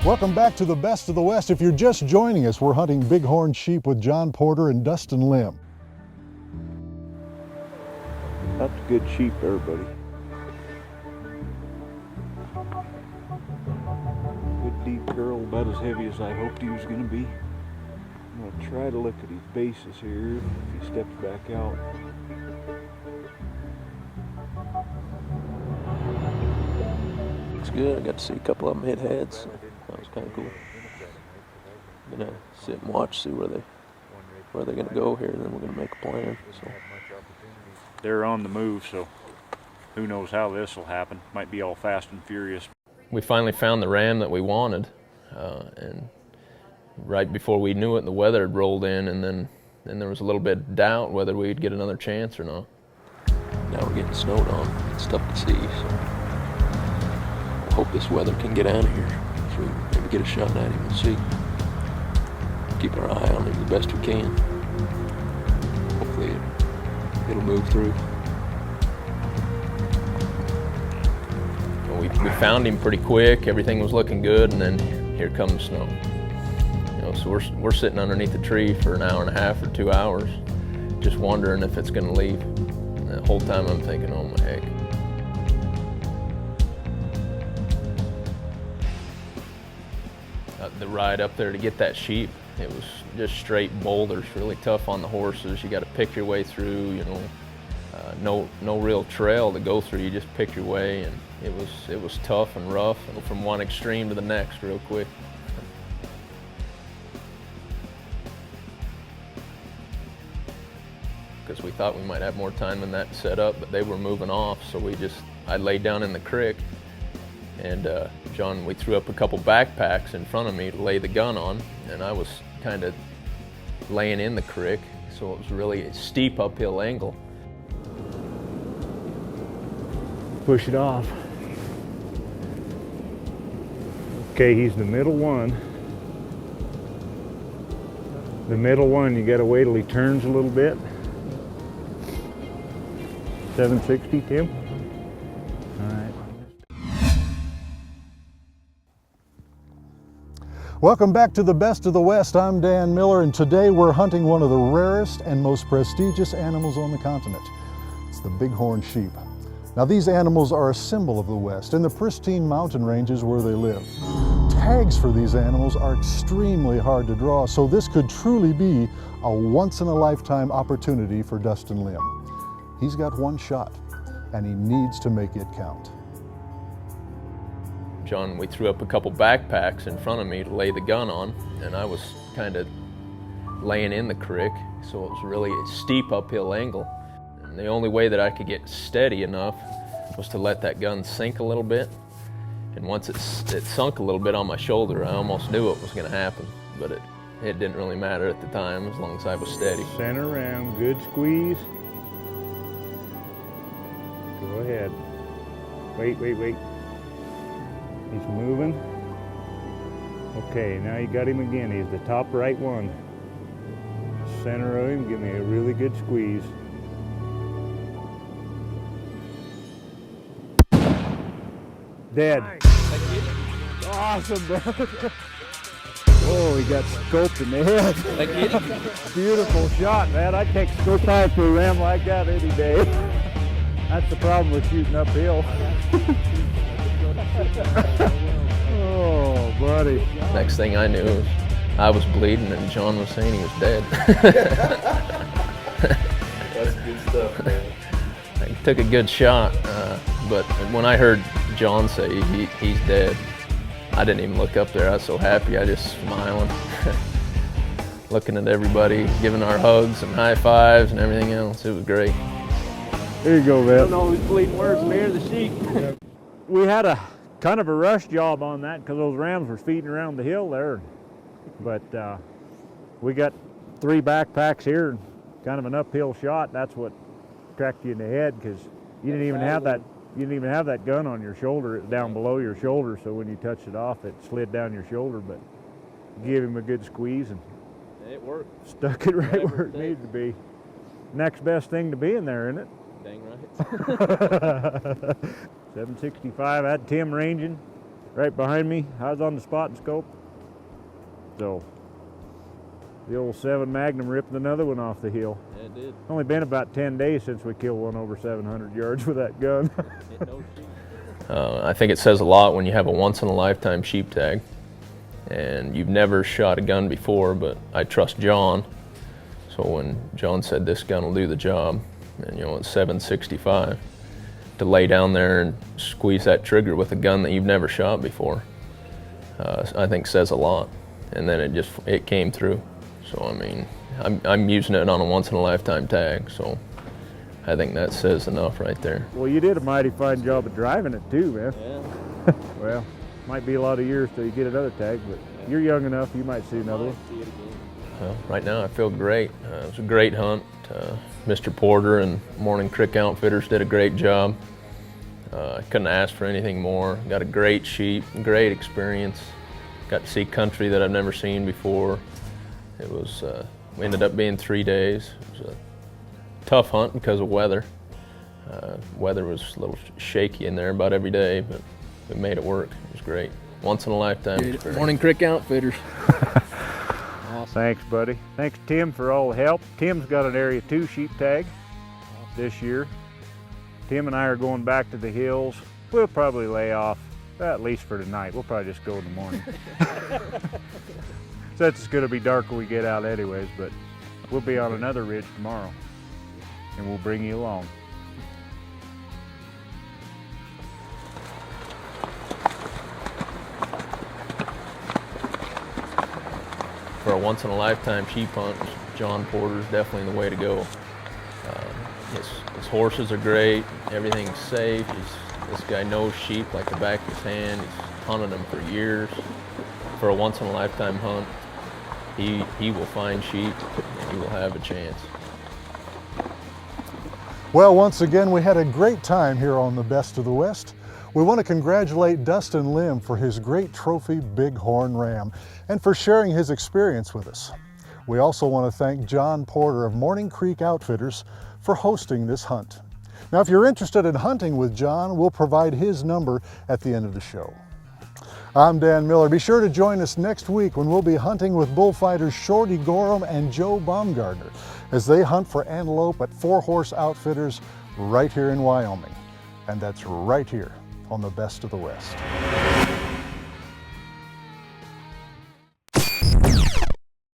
Welcome back to the Best of the West. If you're just joining us, we're hunting bighorn sheep with John Porter and Dustin Lym. That's good sheep there, buddy. Good deep curl, about as heavy as I hoped he was going to be. I'm going to try to look at his bases here if he steps back out. Looks good. I got to see a couple of them hit heads. So that was kind of cool. I'm gonna sit and watch, see where they're gonna go here, and then we're gonna make a plan. So they're on the move, so who knows how this will happen. Might be all fast and furious. we finally found the ram that we wanted, and right before we knew it, the weather had rolled in, and then there was a little bit of doubt whether we'd get another chance or not. Now we're getting snowed on. It's tough to see, so I hope this weather can get out of here so we can maybe get a shot at him and see. Keep our eye on him the best we can. Hopefully it'll move through. Well, we found him pretty quick. Everything was looking good, and then here comes snow. You know, so we're sitting underneath the tree for an hour and a half or 2 hours, just wondering if it's going to leave. And the whole time I'm thinking, oh my heck. The ride up there to get that sheep, it was just straight boulders, really tough on the horses. You got to pick your way through, you know, no real trail to go through. You just pick your way, and it was tough and rough, and from one extreme to the next real quick. Because we thought we might have more time than that set up, but they were moving off, so I laid down in the creek, and John, we threw up a couple backpacks in front of me to lay the gun on, and I was kind of laying in the creek, so it was really a steep uphill angle. Push it off. Okay, he's the middle one. The middle one, you gotta wait till he turns a little bit. 760, Tim? All right. Welcome back to the Best of the West. I'm Dan Miller, and today we're hunting one of the rarest and most prestigious animals on the continent. It's the bighorn sheep. Now, these animals are a symbol of the West and the pristine mountain ranges where they live. Tags for these animals are extremely hard to draw, so this could truly be a once-in-a-lifetime opportunity for Dustin Lym. He's got one shot, and he needs to make it count. John, we threw up a couple backpacks in front of me to lay the gun on, and I was kind of laying in the creek, so it was really a steep uphill angle. And the only way that I could get steady enough was to let that gun sink a little bit. And once it sunk a little bit on my shoulder, I almost knew it was going to happen, but it didn't really matter at the time as long as I was steady. Center around, good squeeze. Go ahead. Wait. He's moving. Okay, now you got him again. He's the top right one. Center of him, give me a really good squeeze. Dead. Nice. Awesome, bro. Oh, he got scoped in the head. Beautiful shot, man. I'd take scope out for a ram like that any day. That's the problem with shooting uphill. Oh, buddy. Next thing I knew was I was bleeding and John was saying he was dead. That's good stuff, man. I took a good shot, but when I heard John say he's dead, I didn't even look up there. I was so happy, I just smiling, looking at everybody, giving our hugs and high fives and everything else. It was great. There you go, man. I don't know who's bleeding worse, me or the sheep. We had a kind of a rush job on that because those rams were feeding around the hill there. But we got 3 backpacks here, kind of an uphill shot. That's what cracked you in the head because you didn't even have that. You didn't even have that gun on your shoulder. It's down below your shoulder, so when you touched it off, it slid down your shoulder. But give him a good squeeze and It worked. stuck it right where it needed to be. Next best thing to be in there, isn't it? Dang right. 765, I had Tim ranging, right behind me. I was on the spot and scope. So the old 7 Magnum ripped another one off the hill. Yeah, it did. Only been about 10 days since we killed one over 700 yards with that gun. I think it says a lot when you have a once-in-a-lifetime sheep tag and you've never shot a gun before, but I trust John. So when John said this gun will do the job, and you know, it's 765, to lay down there and squeeze that trigger with a gun that you've never shot before, I think says a lot. And then it came through. So I mean, I'm using it on a once-in-a-lifetime tag, so I think that says enough right there. Well, you did a mighty fine job of driving it too, man. Yeah. Well, might be a lot of years till you get another tag, but you're young enough, you might see another one. Well, right now I feel great. It was a great hunt. Mr. Porter and Morning Creek Outfitters did a great job. I couldn't ask for anything more. Got a great sheep, great experience. Got to see country that I've never seen before. It was, we ended up being 3 days. It was a tough hunt because of weather. Weather was a little shaky in there about every day, but we made it work. It was great. Once in a lifetime experience. Morning Creek Outfitters. Thanks, buddy. Thanks, Tim, for all the help. Tim's got an Area 2 sheep tag this year. Tim and I are going back to the hills. We'll probably lay off, at least for tonight. We'll probably just go in the morning. Since it's going to be dark when we get out anyways, but we'll be on another ridge tomorrow, and we'll bring you along. For a once-in-a-lifetime sheep hunt, John Porter's definitely the way to go. His horses are great, everything's safe. This guy knows sheep like the back of his hand. He's hunted them for years. For a once-in-a-lifetime hunt, he will find sheep and he will have a chance. Well, once again, we had a great time here on the Best of the West. We want to congratulate Dustin Lym for his great trophy bighorn ram and for sharing his experience with us. We also want to thank John Porter of Morning Creek Outfitters for hosting this hunt. Now, if you're interested in hunting with John, we'll provide his number at the end of the show. I'm Dan Miller. Be sure to join us next week when we'll be hunting with bullfighters Shorty Gorham and Joe Baumgartner as they hunt for antelope at 4-Horse Outfitters right here in Wyoming. And that's right here on the Best of the West.